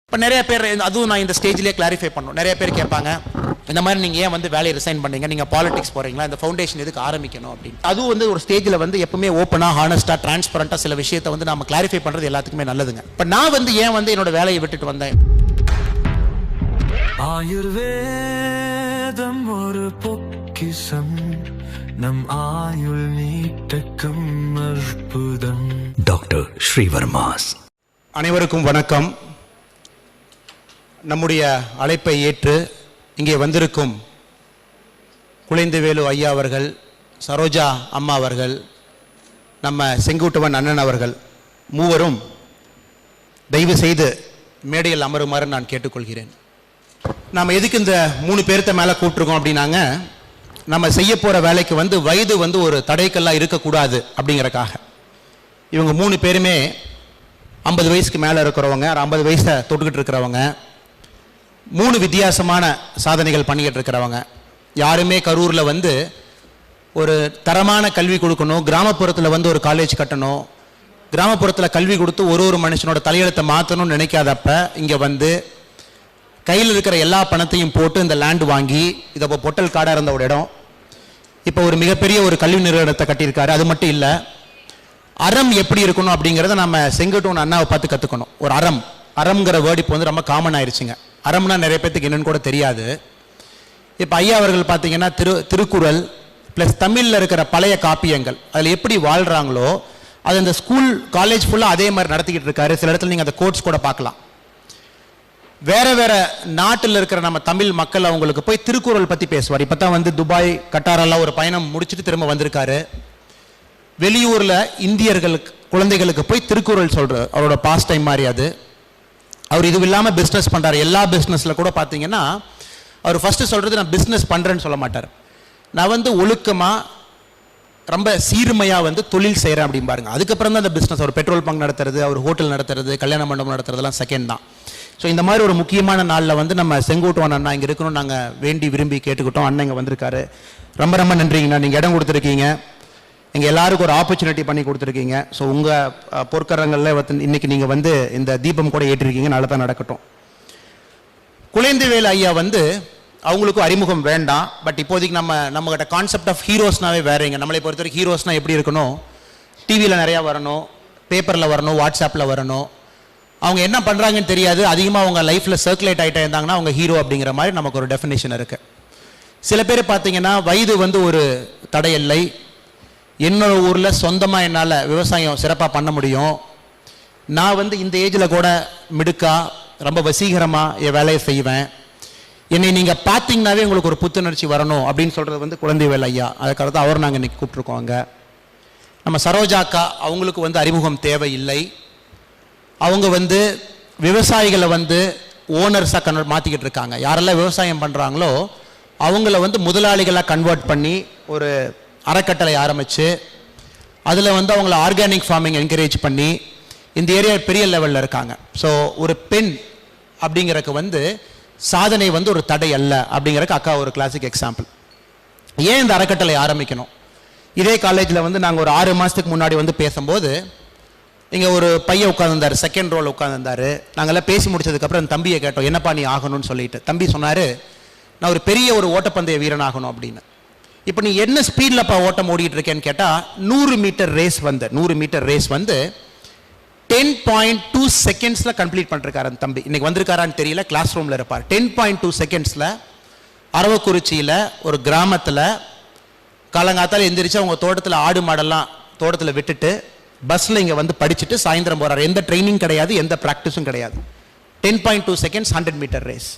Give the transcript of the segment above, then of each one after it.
இப்போ நிறைய பேர் அதுவும் நான் இந்த ஸ்டேஜ்லேயே கிளாரிஃபை பண்ணணும். நிறைய பேர் கேட்பாங்க, இந்த மாதிரி நீங்கள் ஏன் வந்து வேலையை ரிசைன் பண்ணீங்க, நீங்கள் பாலிடிக்ஸ் போகிறீங்களா, இந்த ஃபவுண்டேஷன் எதுக்கு ஆரம்பிக்கணும் அப்படின்னு. அதுவும் வந்து ஒரு ஸ்டேஜில் வந்து எப்பவுமே ஓப்பனாக ஹானஸ்ட்டாக டிரான்ஸ்பரண்ட்டாக சில விஷயத்தை வந்து நம்ம கிளாரிஃபை பண்ணுறது எல்லாத்துக்குமே நல்லதுங்க. இப்போ நான் வந்து ஏன் வந்து என்னோட வேலையை விட்டுட்டு வந்தேன். ஆயுர்வேதம் ஒரு பொக்கிஷம், நம் ஆயுள் நீட்டக்கும் அற்புதம். டாக்டர் ஸ்ரீவர்மாஸ். அனைவருக்கும் வணக்கம். நம்முடைய அழைப்பை ஏற்று இங்கே வந்திருக்கும் குழந்தைவேலு ஐயா அவர்கள், சரோஜா அம்மா அவர்கள், நம்ம செங்குட்டுவன் அண்ணன் அவர்கள் மூவரும் தயவு செய்து மேடையில் அமருமாறு நான் கேட்டுக்கொள்கிறேன். நாம் எதுக்கு இந்த 3 பேர்த்த மேலே கூப்பிட்ருக்கோம் அப்படின்னாங்க, நம்ம செய்ய போகிற வேலைக்கு வந்து வயது வந்து ஒரு தடைக்கல்லாக இருக்கக்கூடாது அப்படிங்கிறக்காக. இவங்க 3 பேருமே 50 வயசுக்கு மேலே இருக்கிறவங்க, 50 வயசை தொட்டுக்கிட்டு இருக்கிறவங்க, 3 வித்தியாசமான சாதனைகள் பண்ணிக்கிட்டு இருக்கிறவங்க. யாருமே கரூரில் வந்து ஒரு தரமான கல்வி கொடுக்கணும், கிராமப்புறத்தில் வந்து ஒரு காலேஜ் கட்டணும், கிராமப்புறத்தில் கல்வி கொடுத்து ஒரு மனுஷனோட தலையெழுத்தை மாற்றணும்னு நினைக்காதப்ப இங்கே வந்து கையில் இருக்கிற எல்லா பணத்தையும் போட்டு இந்த லேண்ட் வாங்கி, இதை இப்போ பொட்டல் காடாக இருந்த ஒரு இடம் இப்போ ஒரு மிகப்பெரிய ஒரு கல்வி நிறுவனத்தை கட்டியிருக்காரு. அது மட்டும் இல்லை, அறம் எப்படி இருக்கணும் அப்படிங்கிறத நம்ம செங்குட்டுவன் அண்ணாவை பார்த்து கற்றுக்கணும். ஒரு அறம்ங்கிற வேர்டு இப்போ வந்து ரொம்ப காமன் ஆயிடுச்சுங்க. அறம்னா நிறைய பேத்துக்கு என்னன்னு கூட தெரியாது. இப்போ ஐயா அவர்கள் பார்த்தீங்கன்னா திருக்குறள் ப்ளஸ் தமிழில் இருக்கிற பழைய காப்பியங்கள் அதில் எப்படி வாழ்கிறாங்களோ அது இந்த ஸ்கூல் காலேஜ் ஃபுல்லாக அதே மாதிரி நடத்திக்கிட்டு இருக்காரு. சில இடத்துல நீங்கள் அந்த கோட்ஸ் கூட பார்க்கலாம். வேறு வேறு நாட்டில் இருக்கிற நம்ம தமிழ் மக்கள் அவங்களுக்கு போய் திருக்குறள் பற்றி பேசுவார். இப்போ தான் வந்து துபாய் கட்டாரெல்லாம் ஒரு பயணம் முடிச்சுட்டு திரும்ப வந்திருக்காரு. வெளியூரில் இந்தியர்களுக்கு குழந்தைகளுக்கு போய் திருக்குறள் சொல்கிறார். அவரோட பாஸ்ட் டைம் மாதிரி அது. அவர் இது இல்லாமல் பிஸ்னஸ் பண்ணுறாரு. எல்லா பிஸ்னஸில் கூட பார்த்தீங்கன்னா அவர் ஃபஸ்ட்டு சொல்கிறது, நான் பிஸ்னஸ் பண்ணுறேன்னு சொல்ல மாட்டார். நான் வந்து ஒழுக்கமாக ரொம்ப சீர்மையாக வந்து தொழில் செய்கிறேன் அப்படின்னு பாருங்க. அதுக்கப்புறம் தான் அந்த பிஸ்னஸ். அவர் பெட்ரோல் பங்க் நடத்துறது, அவர் ஹோட்டல் நடத்துறது, கல்யாண மண்டபம் நடத்துறதுலாம் செகண்ட் தான். ஸோ இந்த மாதிரி ஒரு முக்கியமான நாளில் வந்து நம்ம செங்குட்டுவன் அண்ணா இங்கே இருக்கணும் நாங்கள் வேண்டி விரும்பி கேட்டுக்கிட்டோம். அண்ணன் இங்கே வந்திருக்காரு. ரொம்ப ரொம்ப நன்றிங்கண்ணா. நீங்கள் இடம் கொடுத்துருக்கீங்க, எங்கள் எல்லாருக்கும் ஒரு ஆப்பர்ச்சுனிட்டி பண்ணி கொடுத்துருக்கீங்க. ஸோ உங்கள் பொற்கரங்களில் இன்னைக்கு நீங்கள் வந்து இந்த தீபம் கூட ஏற்றிருக்கீங்க. நல்லா தான் நடக்கட்டும். குழந்தைவேலு ஐயா வந்து அவங்களுக்கும் அறிமுகம் வேண்டாம். பட் இப்போதைக்கு நம்மகிட்ட கான்செப்ட் ஆஃப் ஹீரோஸ்னாவே வேறீங்க. நம்மளை பொறுத்த வரைக்கும் ஹீரோஸ்னால் எப்படி இருக்கணும், டிவியில் நிறையா வரணும், பேப்பரில் வரணும், வாட்ஸ்அப்பில் வரணும், அவங்க என்ன பண்ணுறாங்கன்னு தெரியாது, அதிகமாக அவங்க லைஃப்பில் சர்க்குலேட் ஆகிட்டே இருந்தாங்கன்னா அவங்க ஹீரோ அப்படிங்கிற மாதிரி நமக்கு ஒரு டெஃபினேஷன் இருக்குது. சில பேர் பார்த்தீங்கன்னா வயது வந்து ஒரு தடையில்லை, என்னோட ஊரில் சொந்தமாக என்னால் விவசாயம் சிறப்பாக பண்ண முடியும், நான் வந்து இந்த ஏஜில் கூட மிடுக்கா ரொம்ப வசீகரமாக என் வேலையை செய்வேன், என்னை நீங்கள் பார்த்தீங்கன்னாவே உங்களுக்கு ஒரு புத்துணர்ச்சி வரணும் அப்படின்னு சொல்கிறது வந்து குழந்தைவேலு ஐயா. அதுக்காக தான் அவர் நாங்கள் இன்றைக்கி கூப்பிட்ருக்கோங்க. நம்ம சரோஜாக்கா அவங்களுக்கு வந்து அறிமுகம் தேவையில்லை. அவங்க வந்து விவசாயிகளை வந்து ஓனர்ஸாக மாற்றிக்கிட்டு இருக்காங்க. யாரெல்லாம் விவசாயம் பண்ணுறாங்களோ அவங்கள வந்து முதலாளிகளாக கன்வெர்ட் பண்ணி ஒரு அறக்கட்டளை ஆரம்பித்து அதில் வந்து அவங்கள ஆர்கானிக் ஃபார்மிங் என்கரேஜ் பண்ணி இந்த ஏரியா பெரிய லெவலில் இருக்காங்க. ஸோ ஒரு பெண் அப்படிங்கிறக்கு வந்து சாதனை வந்து ஒரு தடை அல்ல அப்படிங்கிறக்கு அக்கா ஒரு கிளாசிக் எக்ஸாம்பிள். ஏன் இந்த அறக்கட்டளை ஆரம்பிக்கணும்? இதே காலேஜில் வந்து நாங்கள் ஒரு 6 மாதத்துக்கு முன்னாடி வந்து பேசும்போது இங்கே ஒரு பையன் உட்காந்துருந்தார், செகண்ட் ரோல் உட்காந்துருந்தார். நாங்கள்லாம் பேசி முடிச்சதுக்கப்புறம் அந்த தம்பியை கேட்டோம், என்னப்பா நீ ஆகணும்னு சொல்லிட்டு. தம்பி சொன்னார், நான் ஒரு பெரிய ஒரு ஓட்டப்பந்தய வீரன் ஆகணும் அப்படின்னு. இப்போ நீ என்ன ஸ்பீடில்ப்பா ஓட்டம் ஓடிட்டு இருக்கேன்னு கேட்டால் 100 மீட்டர் ரேஸ் வந்து 10.2 செகண்ட்ஸில் கம்ப்ளீட் பண்ணிருக்காரு அந்த தம்பி. இன்னைக்கு வந்திருக்காரான்னு தெரியல, கிளாஸ் ரூமில் இருப்பார். 10.2 செகண்ட்ஸில் அரவக்குறிச்சியில் ஒரு கிராமத்தில் காலங்காத்தால் எந்திரிச்சு அவங்க தோட்டத்தில் ஆடு மாடெல்லாம் தோட்டத்தில் விட்டுட்டு பஸ்ஸில் இங்கே வந்து படிச்சுட்டு சாயந்தரம் போகிறார். எந்த ட்ரைனிங் கிடையாது, எந்த ப்ராக்டிஸும் கிடையாது. 10.2 செகண்ட்ஸ் 100 மீட்டர் ரேஸ்.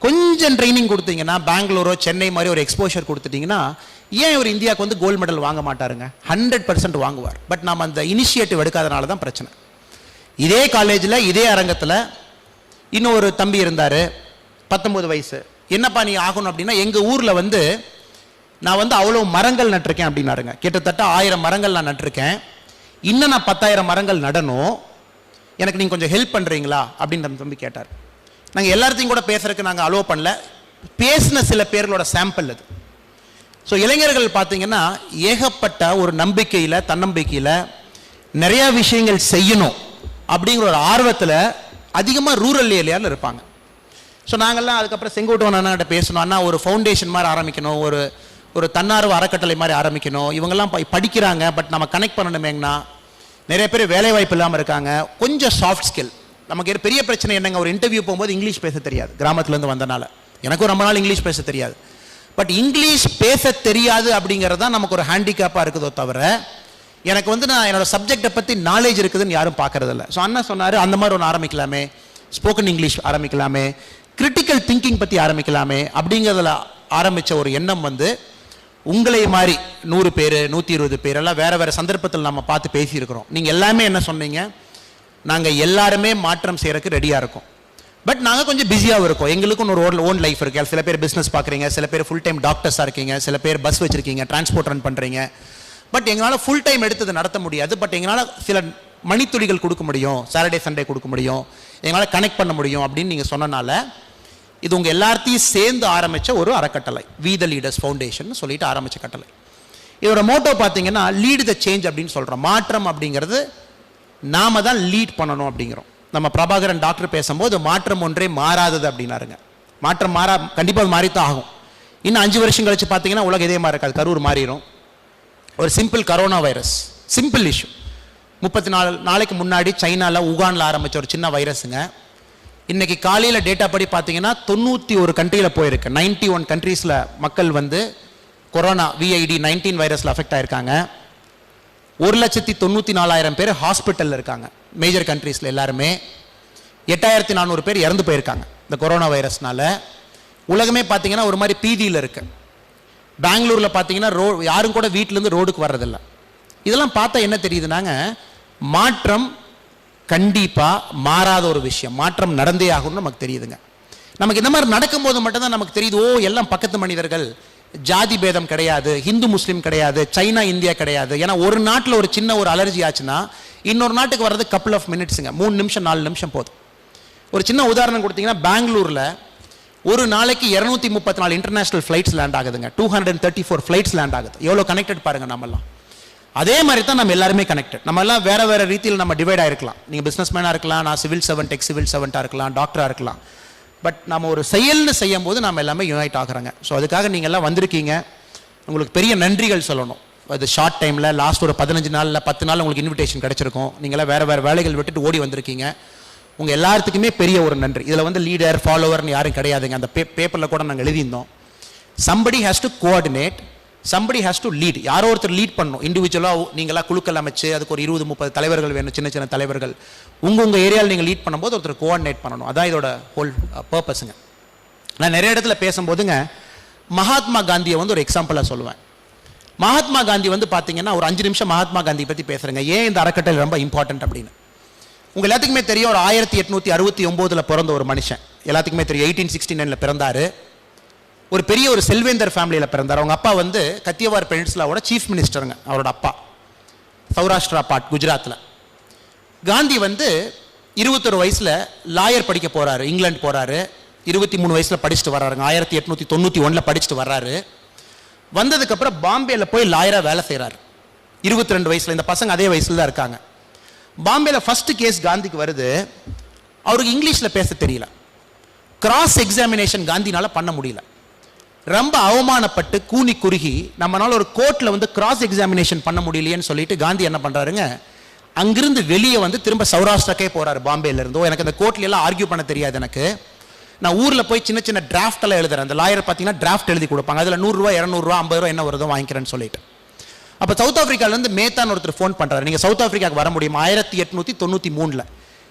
கொஞ்சம் ட்ரைனிங் கொடுத்தீங்கன்னா, பெங்களூரோ சென்னை மாதிரி ஒரு எக்ஸ்போஷர் கொடுத்துட்டிங்கன்னா, ஏன் ஒரு இந்தியாவுக்கு வந்து கோல்டு மெடல் வாங்க மாட்டாருங்க? 100% வாங்குவார். பட் நாம் அந்த இனிஷியேட்டிவ் எடுக்காதனால தான் பிரச்சனை. இதே காலேஜில் இதே அரங்கத்தில் இன்னும் ஒரு தம்பி இருந்தார், 19 வயசு. என்னப்பா நீ ஆகணும் அப்படின்னா, எங்கள் ஊரில் வந்து நான் வந்து அவ்வளோ மரங்கள் நட்டிருக்கேன் அப்படின்னாருங்க. கிட்டத்தட்ட 1000 மரங்கள் நான் நட்டிருக்கேன், இன்னும் நான் 10,000 மரங்கள் நடணும், எனக்கு நீங்கள் கொஞ்சம் ஹெல்ப் பண்ணுறீங்களா அப்படின்னு அந்த தம்பி கேட்டார். நாங்கள் எல்லாத்தையும் கூட பேசுறதுக்கு நாங்கள் அலோவ் பண்ணல, பேசின சில பேர்களோட சாம்பிள் அது. ஸோ இளைஞர்கள் பார்த்தீங்கன்னா ஏகப்பட்ட ஒரு நம்பிக்கையில் தன்னம்பிக்கையில் நிறையா விஷயங்கள் செய்யணும் அப்படிங்கிற ஒரு ஆர்வத்தில் அதிகமாக ரூரல் ஏரியாவில் இருப்பாங்க. ஸோ நாங்கள்லாம் அதுக்கப்புறம் செங்கோட்டையன் அண்ணாட்ட பேசணும், அண்ணா ஒரு ஃபவுண்டேஷன் மாதிரி ஆரம்பிக்கணும், ஒரு தன்னார்வ அறக்கட்டளை மாதிரி ஆரம்பிக்கணும், இவங்கெல்லாம் படிக்கிறாங்க, பட் நம்ம கனெக்ட் பண்ணணுமேங்கண்ணா. நிறைய பேர் வேலை வாய்ப்பு இல்லாமல் இருக்காங்க, கொஞ்சம் சாஃப்ட் ஸ்கில். நமக்கு பெரிய பிரச்சனை என்னங்க, ஒரு இன்டர்வியூ போகும்போது இங்கிலீஷ் பேச தெரியாது, கிராமத்துலேருந்து வந்தனால. எனக்கும் ரொம்ப நாள் இங்கிலீஷ் பேச தெரியாது. பட் இங்கிலீஷ் பேச தெரியாது அப்படிங்கிறது தான் நமக்கு ஒரு ஹேண்டிகேப்பாக இருக்குதோ தவிர, எனக்கு நான் என்னோட சப்ஜெக்டை பற்றி நாலேஜ் இருக்குதுன்னு யாரும் பார்க்கறதில்ல. ஸோ அண்ணா சொன்னார், அந்த மாதிரி ஒன்று ஆரம்பிக்கலாமே, ஸ்போக்கன் இங்கிலீஷ் ஆரம்பிக்கலாமே, கிரிட்டிக்கல் திங்கிங் பற்றி ஆரம்பிக்கலாமே அப்படிங்கிறதுல ஆரம்பித்த ஒரு எண்ணம் உங்களை மாதிரி 100 பேர் 120 பேர் எல்லாம் வேறு வேறு சந்தர்ப்பத்தில் நம்ம பார்த்து பேசியிருக்கிறோம். நீங்கள் எல்லாமே என்ன சொன்னீங்க, நாங்கள் எல்லாருமே மாற்றம் செய்கிறதுக்கு ரெடியாக இருக்கோம், பட் நாங்கள் கொஞ்சம் பிஸியாக இருக்கோம், எங்களுக்கும் ஒரு ஓன் லைஃப் இருக்குது. சில பேர் பிஸ்னஸ் பார்க்குறீங்க, சில பேர் ஃபுல் டைம் டாக்டர்ஸாக இருக்கீங்க, சில பேர் பஸ் வச்சுருக்கீங்க, டிரான்ஸ்போர்ட் ரன் பண்ணுறீங்க. பட் எங்களால் ஃபுல் டைம் எடுத்தது நடத்த முடியாது, பட் எங்களால் சில மணித்துளிகள் கொடுக்க முடியும், சாட்டர்டே சண்டே கொடுக்க முடியும், எங்களால் கனெக்ட் பண்ண முடியும் அப்படின்னு நீங்கள் சொன்னனால இது உங்கள் எல்லாத்தையும் சேர்ந்து ஆரம்பித்த ஒரு அறக்கட்டளை, வி த லீடர்ஸ் ஃபவுண்டேஷன் சொல்லிட்டு ஆரம்பித்த கட்டளை. இதோட மோட்டோ பார்த்தீங்கன்னா லீட் த சேஞ்ச் அப்படின்னு சொல்கிறோம். மாற்றம் அப்படிங்கிறது நாம தான் லீட் பண்ணணும் அப்படிங்கிறோம். நம்ம பிரபாகரன் டாக்டர் பேசும்போது மாற்றம் ஒன்றே மாறாதது அப்படின்னாருங்க. மாற்றம் கண்டிப்பாக மாறித்தான் ஆகும். இன்னும் 5 வருஷம் கழிச்சு பார்த்தீங்கன்னா உலகம் இதே மாதிரி இருக்காது, கரூர் மாறிடும். ஒரு simple corona virus, simple issue. 34 நாளைக்கு முன்னாடி சைனாவில் உகானில் ஆரம்பித்த ஒரு சின்ன வைரஸுங்க. இன்னைக்கு காலையில் டேட்டா படி பார்த்தீங்கன்னா 91 கண்ட்ரியில் போயிருக்கு. 91 கண்ட்ரீஸில் மக்கள் கொரோனா VID-19 வைரஸில் அஃபெக்ட் ஆயிருக்காங்க. 1,94,000 பேர் ஹாஸ்பிட்டலில் இருக்காங்க மேஜர் கண்ட்ரீஸில். எல்லாருமே 8,400 பேர் இறந்து போயிருக்காங்க இந்த கொரோனா வைரஸ்னால. உலகமே பார்த்தீங்கன்னா ஒரு மாதிரி பீதியில் இருக்கு. பெங்களூரில் பார்த்தீங்கன்னா யாரும் கூட வீட்டிலேருந்து ரோடுக்கு வர்றதில்லை. இதெல்லாம் பார்த்தா என்ன தெரியுதுனாங்க, மாற்றம் கண்டிப்பாக மாறாத ஒரு விஷயம், மாற்றம் நடந்தே ஆகும்னு நமக்கு தெரியுதுங்க. நமக்கு இந்த மாதிரி நடக்கும்போது மட்டும்தான் நமக்கு தெரியுது, ஓ எல்லாம் பக்கத்து மனிதர்கள், ஜாதி பேதம் கிடையாது, ஹிந்து முஸ்லீம் கிடையாது, சைனா இந்தியா கிடையாது. ஏன்னா ஒரு நாட்டில் ஒரு சின்ன ஒரு அலர்ஜி ஆச்சுன்னா இன்னொரு நாட்டுக்கு வர்றது கப்புள் ஆஃப் மினிட்ஸுங்க, 3 நிமிஷம் 4 நிமிஷம் போதும். ஒரு சின்ன உதாரணம் கொடுத்தீங்கன்னா, பெங்களூரில் ஒரு நாளைக்கு 234 இன்டர்நேஷனல் ஃப்ளைட்ஸ் லேண்ட் ஆகுதுங்க, 234 ஃப்ளைட்ஸ் லேண்ட் ஆகுது. எவ்வளோ கனெக்டட் பாருங்க நம்மலாம். அதே மாதிரி தான் நம்ம எல்லாருமே கனெக்டட். நம்ம எல்லாம் வேற வேற ரீதியில் நம்ம டிவைட் ஆயிருக்கலாம். நீங்கள் பிஸ்னஸ் மேனாக இருக்கலாம், நான் சிவில் சர்வெண்ட், எக்ஸ் சிவில் சர்வெண்ட்டாக இருக்கலாம், டாக்டராக இருக்கலாம். பட் நம்ம ஒரு செயல்னு செய்யும் போது நம்ம எல்லாமே யுனைட் ஆகுறாங்க. ஸோ அதுக்காக நீங்கள் எல்லாம் வந்திருக்கீங்க, உங்களுக்கு பெரிய நன்றிகள் சொல்லணும். அது ஷார்ட் டைமில் லாஸ்ட் ஒரு 15 நாளில் 10 நாள் உங்களுக்கு இன்விடேஷன் கிடைச்சிருக்கும். நீங்களாம் வேறு வேறு வேலைகள் விட்டுட்டு ஓடி வந்திருக்கீங்க. உங்கள் எல்லாத்துக்குமே பெரிய ஒரு நன்றி. இதில் லீடர் ஃபாலோவர்னு யாரும் கிடையாதுங்க. அந்த பேப்பரில் கூட நாங்கள் எழுதியிருந்தோம். somebody has to coordinate, somebody has to lead. யாரோ ஒருத்தர் லீட் பண்ணணும். இண்டிவிஜுவலாக நீங்களாம் குழுக்கள் அமைச்சு அதுக்கு ஒரு 20-30 தலைவர்கள் வேணும், சின்ன சின்ன தலைவர்கள். உங்கள் ஏரியாவில் நீங்கள் லீட் பண்ணும்போது ஒருத்தர் கோஆர்டினேட் பண்ணணும். அதான் இதோட ஹோல் பர்பஸுங்க. நான் நிறைய இடத்துல பேசும்போதுங்க மகாத்மா காந்தியை ஒரு எக்ஸாம்பிளாக சொல்லுவேன். மகாத்மா காந்தி பார்த்தீங்கன்னா ஒரு 5 நிமிஷம் மகாத்மா காந்தி பற்றி பேசுகிறேங்க. ஏன் இந்த அறக்கட்டளை ரொம்ப இம்பார்ட்டன்ட் அப்படின்னு உங்கள் எல்லாத்துக்குமே தெரியும். ஒரு 1869 பிறந்த ஒரு மனுஷன், எல்லாத்துக்குமே தெரியும். 1869 பிறந்தார். ஒரு பெரிய ஒரு செல்வேந்தர் ஃபேமிலியில் பிறந்தார். அவங்க அப்பா கத்தியவார் பெனின்சுலாவோட சீஃப் மினிஸ்டருங்க. அவரோட அப்பா சௌராஷ்டிரா பார்ட் குஜராத்தில். காந்தி 21 வயசில் லாயர் படிக்க போகிறாரு, இங்கிலாந்து போகிறாரு. 23 வயசில் படிச்சுட்டு வர்றாருங்க. 1891 படிச்சுட்டு வர்றாரு. வந்ததுக்கப்புறம் பாம்பேயில் போய் லாயராக வேலை செய்கிறாரு 22 வயசில். இந்த பசங்க அதே வயசில் தான் இருக்காங்க. பாம்பேயில் ஃபர்ஸ்ட் கேஸ் காந்திக்கு வருது. அவருக்கு இங்கிலீஷில் பேச தெரியல. கிராஸ் எக்ஸாமினேஷன் காந்தினால பண்ண முடியல. ரொம்ப அவமானப்பட்டு கூனி குறுகி நம்மளால ஒரு கோர்ட்டில் கிராஸ் எக்ஸாமினேஷன் பண்ண முடியலையேன்னு சொல்லிட்டு காந்தி என்ன பண்ணுறாருங்க, அங்கிருந்து வெளியே திரும்ப சௌராஷ்டிராக்கே போகிறாரு. பாம்பேலேருந்தோ எனக்கு அந்த கோர்ட்ல எல்லாம் ஆர்கியூ பண்ண தெரியாது. எனக்கு நான் ஊரில் போய் சின்ன சின்ன டிராஃப்ட் எல்லாம் எழுதுறேன். அந்த லாயர் பார்த்தீங்கன்னா டிராஃப்ட் எழுதி கொடுப்பாங்க. அதில் 100 ரூபா 200 ரூபா 50 ரூபா என்ன வருதோ வாங்கிக்கிறேன்னு சொல்லிட்டு. அப்போ சவுத் ஆஃப்ரிக்காலேருந்து மேத்தான் ஒருத்தர் ஃபோன் பண்ணுறாரு, நீங்கள் சவுத் ஆஃப்ரிக்காவுக்கு வர முடியுமா? 1893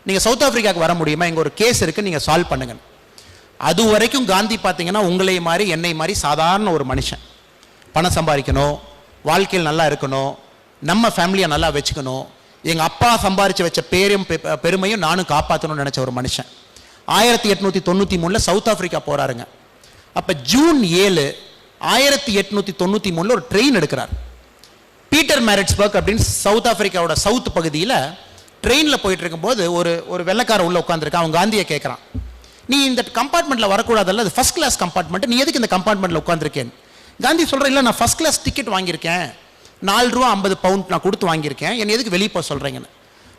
நீங்கள் சவுத் ஆஃப்ரிக்காவுக்கு வர முடியுமா? இங்கே ஒரு கேஸ் இருக்குது, நீங்கள் சால்வ் பண்ணுங்க. அது வரைக்கும் காந்தி பார்த்தீங்கன்னா உங்களை மாதிரி என்னை மாதிரி சாதாரண ஒரு மனுஷன். பணம் சம்பாதிக்கணும், வாழ்க்கையில் நல்லா இருக்கணும், நம்ம ஃபேமிலியை நல்லா வச்சுக்கணும், எங்கள் அப்பா சம்பாரித்து வச்ச பெருமையும் நானும் காப்பாற்றணும்னு நினச்ச ஒரு மனுஷன் 1893 சவுத் ஆஃப்ரிக்கா போகிறாருங்க. அப்போ ஜூன் 7 1893 ஒரு ட்ரெயின் எடுக்கிறார். பீட்டர் மேரிட்ஸ்பர்க் அப்படின்னு சவுத் ஆஃப்ரிக்காவோட சவுத் பகுதியில் ட்ரெயினில் போயிட்டு இருக்கும்போது ஒரு வெள்ளைக்கார உள்ள உட்காந்துருக்கான். அவன் காந்தியை கேட்குறான், நீ இந்த கம்பார்ட்மெண்ட்டில் வரக்கூடாதல்ல, அது ஃபர்ஸ்ட் கிளாஸ் கம்பார்ட்மெண்ட், நீ எதுக்கு இந்த கம்பார்ட்மெண்ட்டில் உட்காந்துருக்கேன்? காந்தி சொல்கிறேன், இல்லை நான் ஃபர்ஸ்ட் கிளாஸ் டிக்கெட் வாங்கியிருக்கேன், 4 ரூபா 50 பவுண்ட் நான் கொடுத்து வாங்கியிருக்கேன், என்னை எதுக்கு வெளியே போக சொல்கிறீங்கன்னு.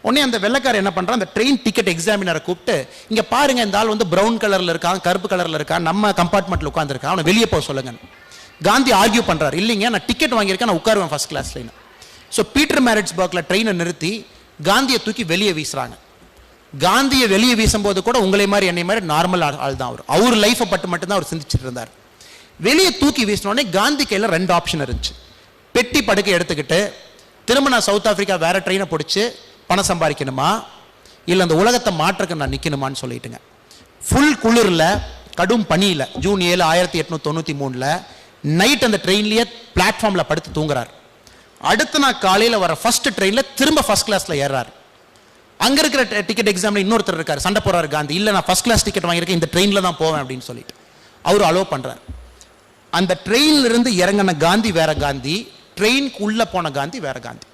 உடனே அந்த வெள்ளைக்காரர் என்ன பண்ணுறான், அந்த ட்ரெயின் டிக்கெட் எக்ஸாமினரை கூப்பிட்டு, இங்கே பாருங்க இந்த ஆள் வந்து ப்ரௌன் கலரில் இருக்கான், கருப்பு கலரில் இருக்கான், நம்ம கம்பார்ட்மெண்ட்டில் உட்காந்துருக்கான், அவனை வெளியே போக சொல்லுங்க. காந்தி ஆர்கியூ பண்ணுறாரு, இல்லைங்க நான் டிக்கெட் வாங்கியிருக்கேன், நான் உட்காருவேன் ஃபர்ஸ்ட் கிளாஸ்ல. ஸோ பீட்டர் மேரிட்ஸ்பர்க்கில் ட்ரெயினை நிறுத்தி காந்தியை தூக்கி வெளியே வீசுறாங்க. காந்தியை வெளியே வீசும்போது கூட உங்களை மாதிரி என்னை மாதிரி நார்மல் ஆள் தான் அவர் லைஃப்பை பட்டு மட்டும்தான் அவர் சிந்திச்சுட்டு இருந்தார். வெளியே தூக்கி வீசினோடனே காந்தி கையில் 2 ஆப்ஷன் இருந்துச்சு. பெட்டி படுக்கை எடுத்துக்கிட்டு திரும்ப நான் சவுத் ஆப்பிரிக்கா வேற ட்ரெயினை பிடிச்சி பணம் சம்பாதிக்கணுமா, இல்லை அந்த உலகத்தை மாற்றக்கு நான் நிற்கணுமான்னு சொல்லிட்டுங்க. ஃபுல் குளிரில் கடும் பனியில் ஜூன் 7, 1893 நைட் அந்த ட்ரெயின்லேயே பிளாட்ஃபார்மில் படுத்து தூங்குறார். அடுத்த நாள் காலையில் வர ஃபர்ஸ்ட் ட்ரெயினில் திரும்ப ஃபர்ஸ்ட் கிளாஸில் ஏறார். அங்கே இருக்கிற டிக்கெட் எக்ஸாமில் இன்னொருத்தர் இருக்கார், சண்டை போடுறாரு காந்தி, இல்லை நான் ஃபர்ஸ்ட் கிளாஸ் டிக்கெட் வாங்கியிருக்கேன், இந்த ட்ரெயினில் தான் போவேன் அப்படின்னு சொல்லிட்டு அவர் அலோவ் பண்ணுறார். அந்த ட்ரெயினிலிருந்து இறங்கின காந்தி வேற காந்தி, ட்ரெயினுக்கு உள்ளே போன காந்தி வேற காந்தி.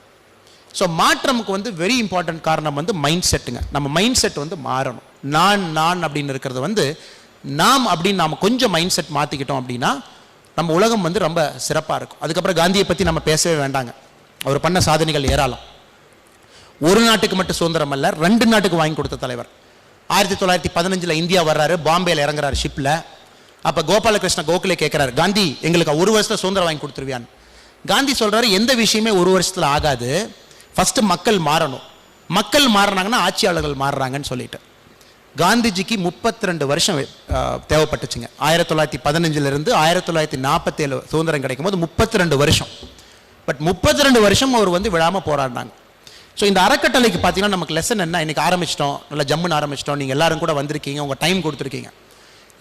ஸோ மாற்றமுக்கு வந்து வெரி இம்பார்ட்டன்ட் காரணம் வந்து மைண்ட் செட்டுங்க. நம்ம மைண்ட் செட் வந்து மாறணும். நான் அப்படின்னு இருக்கிறது வந்து நாம் அப்படின்னு நாம் கொஞ்சம் மைண்ட் செட் மாற்றிக்கிட்டோம் அப்படின்னா நம்ம உலகம் வந்து ரொம்ப சிறப்பாக இருக்கும். அதுக்கப்புறம் காந்தியை பற்றி நம்ம பேசவே வேண்டாங்க. அவர் பண்ண சாதனைகள் ஏராளம். ஒரு நாட்டுக்கு மட்டும் சுதந்திரம் அல்ல, 2 நாட்டுக்கு வாங்கி கொடுத்த தலைவர். 1915 இந்தியா வர்றாரு, பாம்பேல இறங்குறாரு ஷிப்பில். அப்போ கோபாலகிருஷ்ண கோகலே கேட்குறாரு, காந்தி எங்களுக்கு 1 வருஷத்தில் சுதந்திரம் வாங்கி கொடுத்துருவியான்னு. காந்தி சொல்கிறாரு, எந்த விஷயமே 1 வருஷத்தில் ஆகாது, ஃபஸ்ட்டு மக்கள் மாறணும், மக்கள் மாறினாங்கன்னா ஆட்சியாளர்கள் மாறுறாங்கன்னு சொல்லிட்டு. காந்திஜிக்கு 32 வருஷம் தேவைப்பட்டுச்சுங்க. 1915 1947 சுதந்திரம் கிடைக்கும் போது 32 வருஷம். பட் 32 வருஷம் அவர் வந்து விழாமல் போராடினாங்க. ஸோ இந்த அறக்கட்டளைக்கு பார்த்தீங்கன்னா நமக்கு லெசன் என்ன, இன்னைக்கு ஆரம்பிச்சிட்டோம், நல்லா ஜம்முன்னு ஆரம்பிச்சிட்டோம், நீங்கள் எல்லாரும் கூட வந்திருக்கீங்க, உங்கள் டைம் கொடுத்துருக்கீங்க.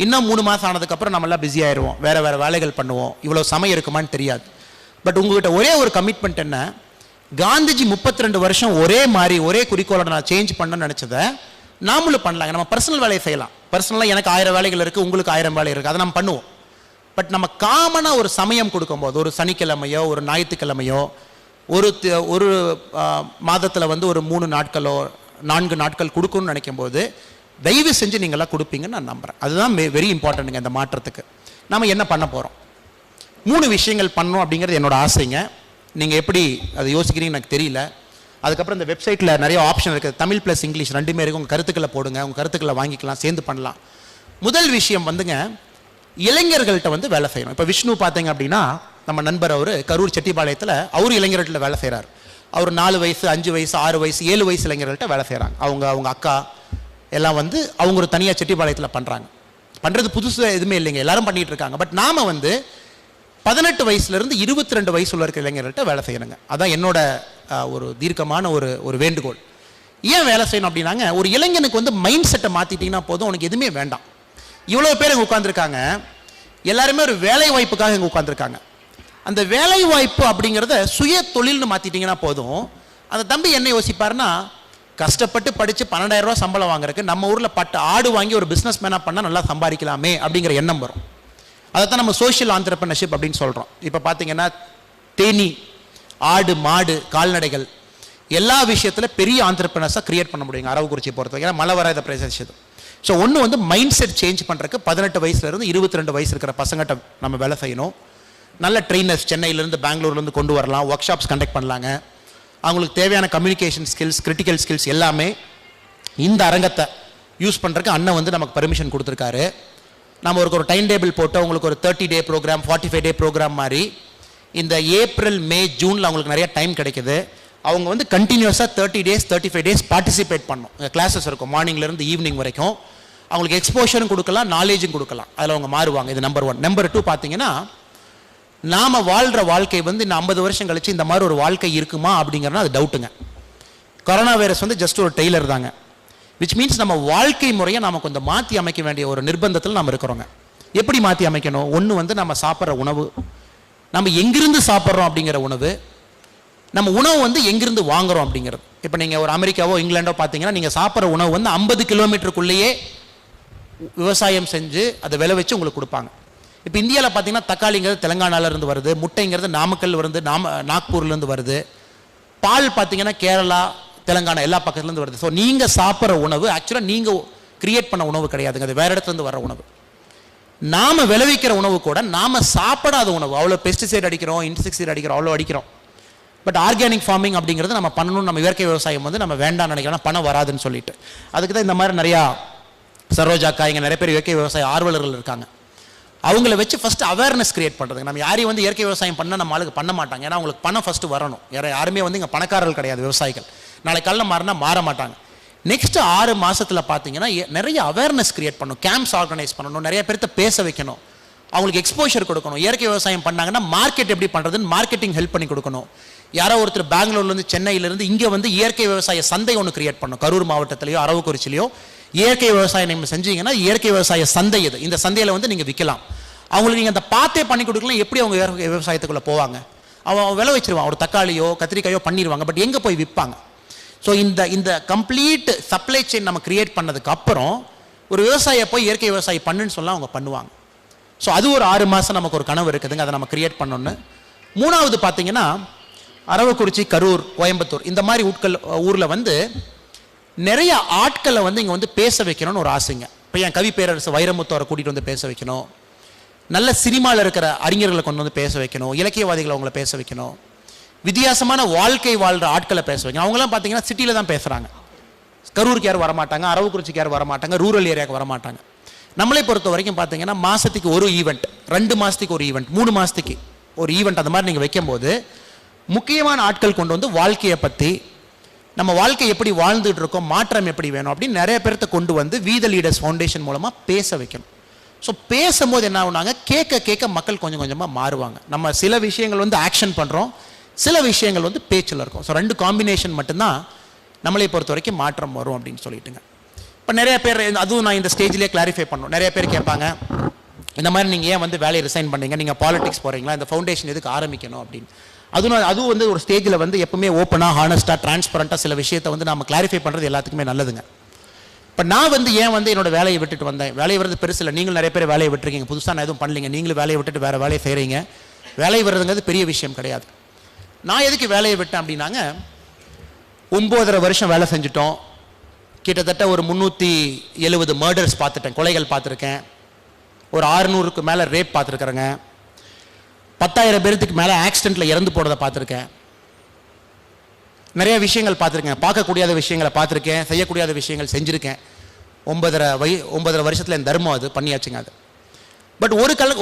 இன்னும் 3 மாதம் ஆனதுக்கப்புறம் நம்மளாம் பிஸி ஆயிடுவோம், வேறு வேலைகள் பண்ணுவோம், இவ்வளோ சமயம் இருக்குமான்னு தெரியாது. பட் உங்கள்கிட்ட ஒரே ஒரு கமிட்மெண்ட் என்ன, காந்திஜி 32 வருஷம் ஒரே மாதிரி ஒரே குறிக்கோளோட நான் சேஞ்ச் பண்ணணும்னு நினச்சதை நாமளும் பண்ணலாங்க. நம்ம பர்சனல் வேலையை செய்யலாம். பர்சனலாக எனக்கு 1000 வேலைகள் இருக்குது, உங்களுக்கு 1000 வேலை இருக்குது, அதை நம்ம பண்ணுவோம். பட் நம்ம காமனாக ஒரு சமயம் கொடுக்கும்போது, ஒரு சனிக்கிழமையோ ஒரு ஞாயிற்றுக்கிழமையோ ஒரு மாதத்தில் வந்து ஒரு 3 நாட்களோ 4 நாட்கள் கொடுக்கணும்னு நினைக்கும் போது தயவு செஞ்சு நீங்களாம் கொடுப்பீங்கன்னு நான் நம்புகிறேன். அதுதான் வெரி இம்பார்ட்டன்ட்டுங்க இந்த மாற்றத்துக்கு. நம்ம என்ன பண்ண போகிறோம், 3 விஷயங்கள் பண்ணணும் அப்படிங்கிறது என்னோட ஆசைங்க. நீங்கள் எப்படி அதை யோசிக்கிறீங்கன்னு எனக்கு தெரியல. அதுக்கப்புறம் இந்த வெப்சைட்டில் நிறைய ஆப்ஷன் இருக்குது, தமிழ் ப்ளஸ் இங்கிலீஷ் 2மே இருக்குது. உங்கள் கருத்துக்களை போடுங்க, உங்கள் கருத்துக்களை வாங்கிக்கலாம், சேர்ந்து பண்ணலாம். முதல் விஷயம் வந்துங்க, இளைஞர்கள்ட்ட வந்து வேலை செய்யணும். இப்போ விஷ்ணு பார்த்தீங்க அப்படின்னா நம்ம நண்பர், அவர் கரூர் செட்டிப்பாளையத்தில் அவர் இளைஞர்கள்ட்ட வேலை செய்கிறார். அவர் 4 வயசு 5 வயசு 6 வயசு 7 வயசு இளைஞர்கள்ட்ட வேலை செய்கிறாங்க. அவங்க அக்கா எல்லாம் வந்து அவங்க ஒரு தனியாக செட்டிப்பாளையத்தில் பண்ணுறாங்க. பண்ணுறது புதுசு எதுவுமே இல்லைங்க, எல்லாரும் பண்ணிகிட்டு இருக்காங்க. பட் நாம் வந்து 18 வயசுலேருந்து 22 வயசு உள்ள இருக்க இளைஞர்கள்ட்ட வேலை செய்யணுங்க. அதான் என்னோட ஒரு தீர்க்கமான ஒரு வேண்டுகோள். ஏன் வேலை செய்யணும் அப்படின்னாங்க, ஒரு இளைஞனுக்கு வந்து மைண்ட் செட்டை மாற்றிட்டிங்கன்னா போதும், உனக்கு எதுவுமே வேண்டாம். இவ்வளோ பேர் இங்கே உட்காந்துருக்காங்க, எல்லாருமே ஒரு வேலை வாய்ப்புக்காக இங்கே உட்காந்துருக்காங்க. அந்த வேலை வாய்ப்பு அப்படிங்கிறத சுய தொழில்னு மாற்றிட்டிங்கன்னா போதும். அந்த தம்பி என்ன யோசிப்பார்னா, கஷ்டப்பட்டு படித்து 12,000 ரூபா சம்பளம் வாங்குறதுக்கு நம்ம ஊரில் பட்டு ஆடு வாங்கி ஒரு பிஸ்னஸ் மேனாக பண்ணால் நல்லா சம்பாதிக்கலாமே அப்படிங்கிற எண்ணம் வரும். அதைத்தான் நம்ம சோஷியல் ஆண்டர்பிரினர்ஷிப் அப்படின்னு சொல்கிறோம். இப்போ பார்த்தீங்கன்னா தேனி, ஆடு, மாடு, கால்நடைகள் எல்லா விஷயத்தில் பெரிய ஆண்டர்பிரினர்ஸாக கிரியேட் பண்ண முடியுங்க அரவக்குறிச்சி பொறுத்தவரைக்கும். ஏன்னா மழை வராத பிரதேசம். ஸோ ஒன்று வந்து மைண்ட் செட் சேஞ்ச் பண்ணுறதுக்கு 18 வயசுலேருந்து 22 வயசு இருக்கிற பசங்கிட்ட நம்ம வேலை செய்யணும். நல்ல ட்ரெயினர்ஸ் சென்னையிலேருந்து பெங்களூர்லேருந்து கொண்டு வரலாம், ஒர்க் ஷாப்ஸ் கண்டக்ட் பண்ணலாங்க. அவங்களுக்கு தேவையான கம்யூனிகேஷன் ஸ்கில்ஸ், கிரிட்டிக்கல் ஸ்கில்ஸ் எல்லாமே இந்த அரங்கத்தை யூஸ் பண்ணுறதுக்கு அண்ணன் வந்து நமக்கு பர்மிஷன் கொடுத்துருக்காரு. நம்ம ஒரு டைம் டேபிள் போட்டு அவங்களுக்கு ஒரு 30 டே ப்ரோக்ராம், 45 டே ப்ரோக்ராம் மாதிரி இந்த ஏப்ரல், மே, ஜூனில் அவங்களுக்கு நிறைய டைம் கிடைக்குது. அவங்க வந்து கண்டினியூஸாக 30 டேஸ் 35 டேஸ் பார்ட்டிசிபேட் பண்ணணும். கிளாஸஸ் இருக்கும் மார்னிங்லேருந்து ஈவினிங் வரைக்கும். அவங்களுக்கு எக்ஸ்போஷரும் கொடுக்கலாம், நாலேஜும் கொடுக்கலாம். அதில் அவங்க மாறுவாங்க. இது நம்பர் 1. நம்பர் 2 பார்த்தீங்கன்னா, நாம் வாழ்கிற வாழ்க்கை வந்து இந்த 50 வருஷம் கழிச்சு இந்த மாதிரி ஒரு வாழ்க்கை இருக்குமா அப்படிங்கிறனா அது டவுட்டுங்க. கொரோனா வைரஸ் வந்து ஜஸ்ட் ஒரு டெய்லர் தாங்க. விச் மீன்ஸ் நம்ம வாழ்க்கை முறையை நாம் கொஞ்சம் மாற்றி அமைக்க வேண்டிய ஒரு நிர்பந்தத்தில் நம்ம இருக்கிறோங்க. எப்படி மாற்றி அமைக்கணும்? ஒன்று வந்து நம்ம சாப்பிட்ற உணவு, நம்ம எங்கிருந்து சாப்பிட்றோம் அப்படிங்கிற உணவு, நம்ம உணவு வந்து எங்கிருந்து வாங்குறோம் அப்படிங்கிறது. இப்போ நீங்கள் ஒரு அமெரிக்காவோ இங்கிலாண்டோ பார்த்தீங்கன்னா நீங்கள் சாப்பிட்ற உணவு வந்து 50 கிலோமீட்டருக்குள்ளேயே விவசாயம் செஞ்சு அதை விளை வச்சு உங்களுக்கு கொடுப்பாங்க. இப்போ இந்தியாவில் பார்த்தீங்கன்னா தக்காளிங்கிறது தெலுங்கானாலேருந்து வருது, முட்டைங்கிறது நாமக்கல் வருது, நாக்பூர்லேருந்து வருது, பால் பார்த்தீங்கன்னா கேரளா, தெலுங்கானா எல்லா பக்கத்துலேருந்து வருது. ஸோ நீங்கள் சாப்பிட்ற உணவு ஆக்சுவலாக நீங்கள் கிரியேட் பண்ண உணவு கிடையாதுங்க, அது வேறு இடத்துலேருந்து வர உணவு. நாம் விளைவிக்கிற உணவு கூட நாம் சாப்பிடாத உணவு. அவ்வளோ பெஸ்டிசைட் அடிக்கிறோம், இன்செக்டிசைட் அடிக்கிறோம், அவ்வளோ அடிக்கிறோம். பட் ஆர்கானிக் ஃபார்மிங் அப்படிங்கிறது நம்ம பண்ணணும், நம்ம இயற்கை விவசாயம் வந்து நம்ம வேண்டாம்னு நினைக்கிறோம், பணம் வராதுன்னு சொல்லிட்டு. அதுக்கு தான் இந்த மாதிரி நிறையா சரோஜாக்கா இங்கே நிறைய பேர் இயற்கை விவசாய ஆர்வலர்கள் இருக்காங்க. அவங்கள வச்சு ஃபஸ்ட்டு அவேர்னஸ் கிரியேட் பண்ணுறதுங்க. நம்ம யாரையும் வந்து இயற்கை விவசாயம் பண்ணால் நம்ம ஆளுக்கு பண்ண மாட்டாங்க. ஏன்னா அவங்களுக்கு பணம் ஃபஸ்ட்டு வரணும். யாருமே வந்து இங்கே பணக்காரர்கள் கிடையாது விவசாயிகள். நாளைக்கு காலைல மாறினா மாற மாட்டாங்க. நெக்ஸ்ட் 6 மாதத்தில் பார்த்தீங்கன்னா நிறைய அவேர்னஸ் கிரியேட் பண்ணணும், கேம்ப்ஸ் ஆர்கனைஸ் பண்ணணும், நிறைய பேர்த்த பேச வைக்கணும், அவங்களுக்கு எக்ஸ்போஷர் கொடுக்கணும். இயற்கை விவசாயம் பண்ணாங்கன்னா மார்க்கெட் எப்படி பண்ணுறதுன்னு மார்க்கெட்டிங் ஹெல்ப் பண்ணி கொடுக்கணும். யாரோ ஒருத்தர் பெங்களூர்லேருந்து சென்னையிலேருந்து இங்கே வந்து இயற்கை விவசாய சந்தை ஒன்று கிரியேட் பண்ணணும். கரூர் மாவட்டத்திலையோ அரவக்குறிச்சிலையோ இயற்கை விவசாயம் நீங்கள் செஞ்சீங்கன்னா இயற்கை விவசாய சந்தை இது, இந்த சந்தையில் வந்து நீங்கள் விற்கலாம். அவங்களுக்கு நீங்கள் அந்த பார்த்தே பண்ணி கொடுக்கலாம். எப்படி அவங்க இயற்கை விவசாயத்துக்குள்ளே போவாங்க? அவன் விலை வச்சிருவான், ஒரு தக்காளியோ கத்திரிக்காயோ பண்ணிடுவாங்க, பட் எங்கே போய் விற்பாங்க? ஸோ இந்த கம்ப்ளீட் சப்ளை செயின் நம்ம கிரியேட் பண்ணதுக்கு அப்புறம் ஒரு விவசாயியை போய் இயற்கை விவசாயம் பண்ணுன்னு சொல்லலாம், அவங்க பண்ணுவாங்க. ஸோ அது ஒரு 6 மாதம் நமக்கு ஒரு கனவு இருக்குதுங்க, அதை நம்ம கிரியேட் பண்ணணுன்னு. 3வது பார்த்தீங்கன்னா அரவக்குறிச்சி, கரூர், கோயம்புத்தூர் இந்த மாதிரி ஊரில் வந்து நிறைய ஆட்களை வந்து இங்கே வந்து பேச வைக்கணும்னு ஒரு ஆசைங்க. இப்போ என் கவி பேரரசு வைரமுத்தோரை கூட்டிகிட்டு வந்து பேச வைக்கணும், நல்ல சினிமாவில் இருக்கிற அறிஞர்களை கொண்டு வந்து பேச வைக்கணும், இலக்கியவாதிகளை அவங்கள பேச வைக்கணும், வித்தியாசமான வாழ்க்கை வாழ்கிற ஆட்களை பேச வைக்கணும். அவங்களாம் பார்த்தீங்கன்னா சிட்டியில் தான் பேசுகிறாங்க. கரூருக்கு யாரும் வரமாட்டாங்க, அரவக்குறிச்சிக்கு யாரும் வரமாட்டாங்க, ரூரல் ஏரியாவுக்கு வரமாட்டாங்க. நம்மளை பொறுத்த வரைக்கும் பார்த்தீங்கன்னா மாதத்துக்கு ஒரு ஈவெண்ட், 2 மாதத்துக்கு ஒரு ஈவெண்ட், 3 மாதத்துக்கு ஒரு ஈவெண்ட், அந்த மாதிரி நீங்கள் வைக்கும்போது முக்கியமான ஆட்கள் கொண்டு வந்து வாழ்க்கையை பற்றி, நம்ம வாழ்க்கை எப்படி வாழ்ந்துட்டு இருக்கோம், மாற்றம் எப்படி வேணும் அப்படின்னு நிறைய பேர்த்த கொண்டு வந்து வீத லீடர்ஸ் ஃபவுண்டேஷன் மூலமாக பேச வைக்கணும். ஸோ பேசும்போது என்ன ஆகுனாங்க, கேட்க மக்கள் கொஞ்சம் கொஞ்சமாக மாறுவாங்க. நம்ம சில விஷயங்கள் வந்து ஆக்ஷன் பண்ணுறோம், சில விஷயங்கள் வந்து பேச்சில் இருக்கும். ஸோ 2 காம்பினேஷன் மட்டும்தான் நம்மளை பொறுத்த வரைக்கும் மாற்றம் வரும் அப்படின்னு சொல்லிட்டுங்க. இப்போ நிறைய பேர், அதுவும் நான் இந்த ஸ்டேஜ்லேயே கிளாரிஃபை பண்ணணும், நிறைய பேர் கேட்பாங்க, இந்த மாதிரி நீங்கள் ஏன் வந்து வேலையை ரிசைன் பண்ணீங்க, நீங்கள் பாலிடிக்ஸ் போகிறீங்களா, இந்த ஃபவுண்டேஷன் எதுக்கு ஆரம்பிக்கணும் அப்படின்னு. அதுவும் வந்து ஒரு ஸ்டேஜில் வந்து எப்பவுமே ஓப்பனாக, ஹானஸ்ட்டாக, டிரான்ஸ்பரண்ட்டாக சில விஷயத்தை வந்து நம்ம கிளாரிஃபை பண்ணுறது எல்லாத்துக்குமே நல்லதுங்க. இப்போ நான் வந்து ஏன் வந்து என்னோட வேலையை விட்டுட்டு வந்தேன், வேலையை வர்றது பெருசு இல்லை, நீங்களும் நிறைய பேர் வேலையை விட்டுருக்கீங்க, புதுசாக நான் எதுவும் பண்ணலீங்க, நீங்களும் வேலையை விட்டுட்டு வேறு வேலையை செய்கிறீங்க, வேலையை வர்றதுங்கிறது பெரிய விஷயம் கிடையாது. நான் எதுக்கு வேலையை விட்டேன் அப்படின்னாங்க, 9.5 வருஷம் வேலை செஞ்சுட்டோம், கிட்டத்தட்ட ஒரு 370 மர்டர்ஸ் பார்த்துட்டேன், கொலைகள் பார்த்துருக்கேன், ஒரு 600க்கு மேலே ரேப் பார்த்துருக்குறேங்க, 10,000 பேருக்கு மேலே ஆக்சிடென்ட்டில் இறந்து போகிறத பார்த்துருக்கேன், நிறைய விஷயங்கள் பார்த்துருக்கேன், பார்க்கக்கூடியாத விஷயங்களை பார்த்துருக்கேன், செய்யக்கூடியாத விஷயங்கள் செஞ்சுருக்கேன். 9.5 வருஷத்தில் என் தர்மம் அது பண்ணியாச்சுங்க அது. பட்